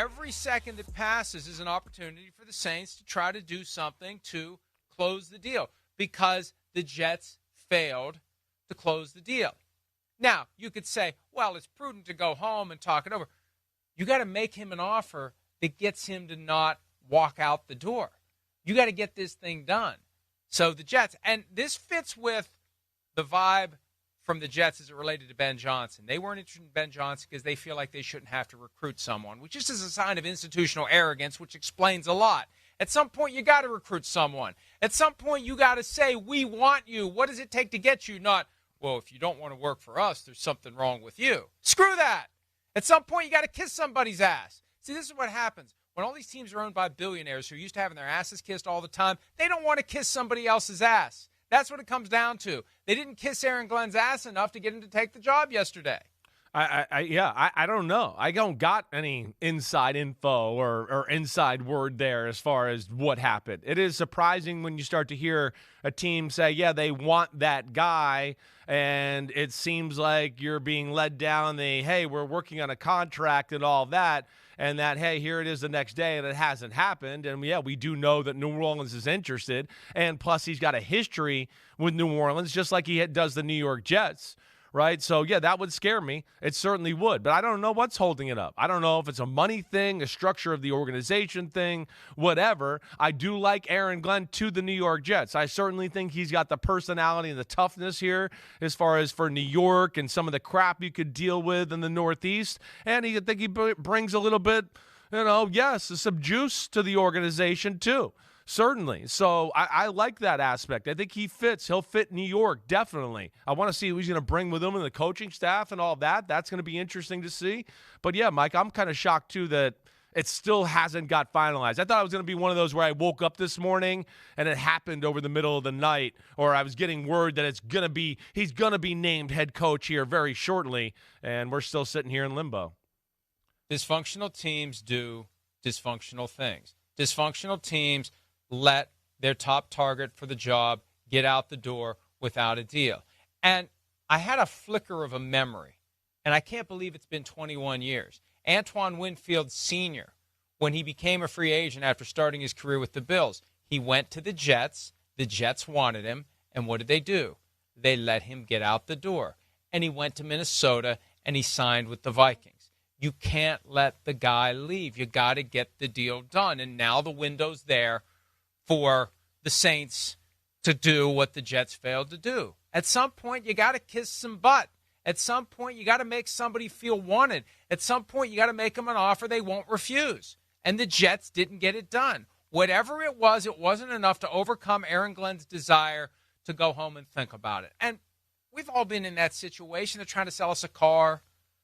every second that passes is an opportunity for the Saints to try to do something to close the deal because the Jets failed to close the deal. Now, you could say, well, it's prudent to go home and talk it over. You got to make him an offer that gets him to not walk out the door. You got to get this thing done. So the Jets, and this fits with the vibe from the Jets as it related to Ben Johnson. They weren't interested in Ben Johnson because they feel like they shouldn't have to recruit someone, which just is a sign of institutional arrogance, which explains a lot. At some point, you got to recruit someone. At some point, you got to say, we want you. What does it take to get you? Not, well, if you don't want to work for us, there's something wrong with you. Screw that. At some point, you got to kiss somebody's ass. See, this is what happens. When all these teams are owned by billionaires who are used to having their asses kissed all the time, they don't want to kiss somebody else's ass. That's what it comes down to. They didn't kiss Aaron Glenn's ass enough to get him to take the job yesterday. I don't know. I don't got any inside info or inside word there as far as what happened. It is surprising when you start to hear a team say, yeah, they want that guy, and it seems like you're being led down the, hey, we're working on a contract and all that, and that, hey, here it is the next day, and it hasn't happened. And, yeah, we do know that New Orleans is interested, and plus he's got a history with New Orleans just like he does the New York Jets. Right? So, yeah, that would scare me. It certainly would. But I don't know what's holding it up. I don't know if it's a money thing, a structure of the organization thing, whatever. I do like Aaron Glenn to the New York Jets. I certainly think he's got the personality and the toughness here as far as for New York and some of the crap you could deal with in the Northeast. And I think he brings a little bit, some juice to the organization too. Certainly. So I like that aspect. I think he fits. He'll fit New York, definitely. I want to see who he's going to bring with him and the coaching staff and all that. That's going to be interesting to see. But, yeah, Mike, I'm kind of shocked, too, that it still hasn't got finalized. I thought it was going to be one of those where I woke up this morning and it happened over the middle of the night, or I was getting word that he's going to be named head coach here very shortly, and we're still sitting here in limbo. Dysfunctional teams do dysfunctional things. Dysfunctional teams let their top target for the job get out the door without a deal. And I had a flicker of a memory, and I can't believe it's been 21 years. Antoine Winfield Sr., when he became a free agent after starting his career with the Bills, he went to the Jets. The Jets wanted him, and what did they do? They let him get out the door. And he went to Minnesota, and he signed with the Vikings. You can't let the guy leave. You got to get the deal done. And now the window's there for the Saints to do what the Jets failed to do. At some point, you got to kiss some butt. At some point, you got to make somebody feel wanted. At some point, you got to make them an offer they won't refuse. And the Jets didn't get it done. Whatever it wasn't enough to overcome Aaron Glenn's desire to go home and think about it. And we've all been in that situation. They're trying to sell us a car.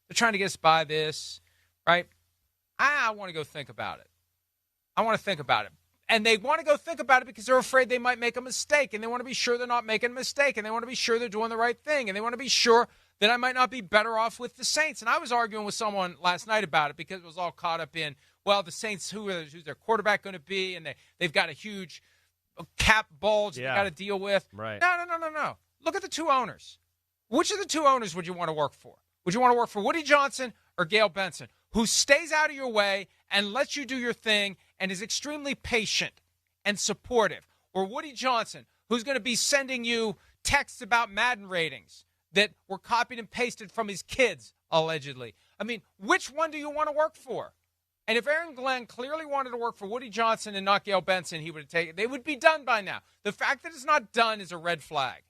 They're trying to get us to buy this, right? I want to go think about it. I want to think about it. And they want to go think about it because they're afraid they might make a mistake, and they want to be sure they're not making a mistake, and they want to be sure they're doing the right thing, and they want to be sure that I might not be better off with the Saints. And I was arguing with someone last night about it because it was all caught up in, well, the Saints, who's their quarterback going to be, and they've got a huge cap bulge they got to deal with. Right. No. Look at the two owners. Which of the two owners would you want to work for? Would you want to work for Woody Johnson or Gail Benson, who stays out of your way and lets you do your thing and is extremely patient and supportive? Or Woody Johnson, who's going to be sending you texts about Madden ratings that were copied and pasted from his kids, allegedly? I mean, which one do you want to work for? And if Aaron Glenn clearly wanted to work for Woody Johnson and not Gail Benson, he would have taken it. They would be done by now. The fact that it's not done is a red flag.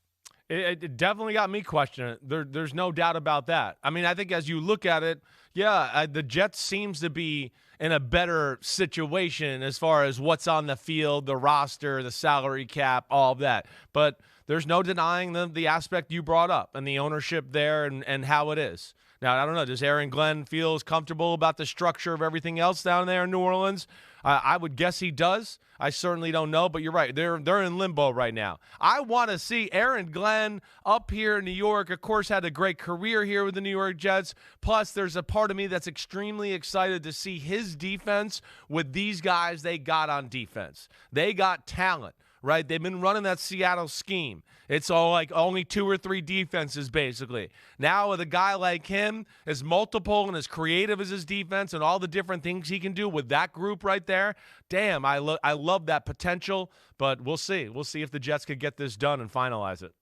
It definitely got me questioning it. There's no doubt about that. I mean, I think as you look at it, the Jets seems to be in a better situation as far as what's on the field, the roster, the salary cap, all of that. But there's no denying the aspect you brought up and the ownership there and how it is. Now, I don't know. Does Aaron Glenn feel as comfortable about the structure of everything else down there in New Orleans? I would guess he does. I certainly don't know, but you're right. They're in limbo right now. I want to see Aaron Glenn up here in New York. Of course, had a great career here with the New York Jets. Plus, there's a part of me that's extremely excited to see his defense with these guys they got on defense. They got talent. right? They've been running that Seattle scheme. It's all like only 2 or 3 defenses, basically. Now with a guy like him, as multiple and as creative as his defense and all the different things he can do with that group right there, damn, I love that potential, but we'll see. We'll see if the Jets could get this done and finalize it.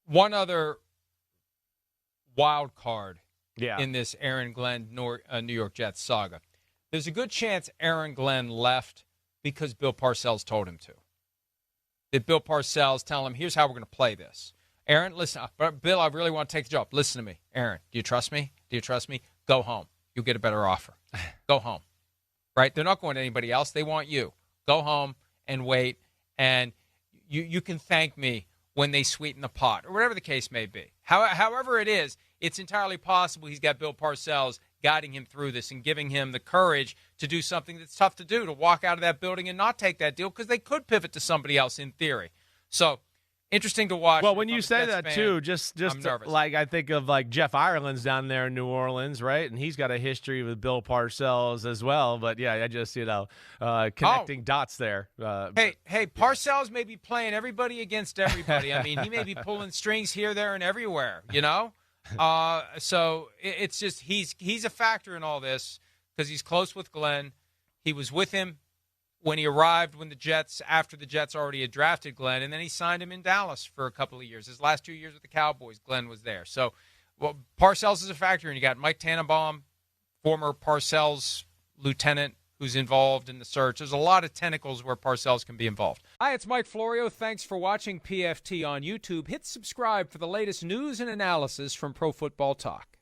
One other wild card Yeah. in this Aaron Glenn New York Jets saga. There's a good chance Aaron Glenn left because Bill Parcells told him to. Did Bill Parcells tell him, here's how we're going to play this? Aaron, listen, Bill, I really want to take the job. Listen to me. Aaron, do you trust me? Do you trust me? Go home. You'll get a better offer. Go home. Right? They're not going to anybody else. They want you. Go home and wait, and you can thank me when they sweeten the pot, or whatever the case may be. However it is, it's entirely possible he's got Bill Parcells guiding him through this and giving him the courage to do something that's tough to do, to walk out of that building and not take that deal, because they could pivot to somebody else in theory. So, interesting to watch. Well, when you say that, too, just like I think of like Jeff Ireland's down there in New Orleans, right? And he's got a history with Bill Parcells as well. But, yeah, I just, connecting dots there. Hey, Parcells may be playing everybody against everybody. I mean, he may be pulling strings here, there, and everywhere, So it's just he's a factor in all this because he's close with Glenn. He was with him when he arrived after the Jets already had drafted Glenn, and then he signed him in Dallas for a couple of years. His last 2 years with the Cowboys, Glenn was there. So, Parcells is a factor, and you got Mike Tannenbaum, former Parcells lieutenant, who's involved in the search. There's a lot of tentacles where Parcells can be involved. Hi, it's Mike Florio. Thanks for watching PFT on YouTube. Hit subscribe for the latest news and analysis from Pro Football Talk.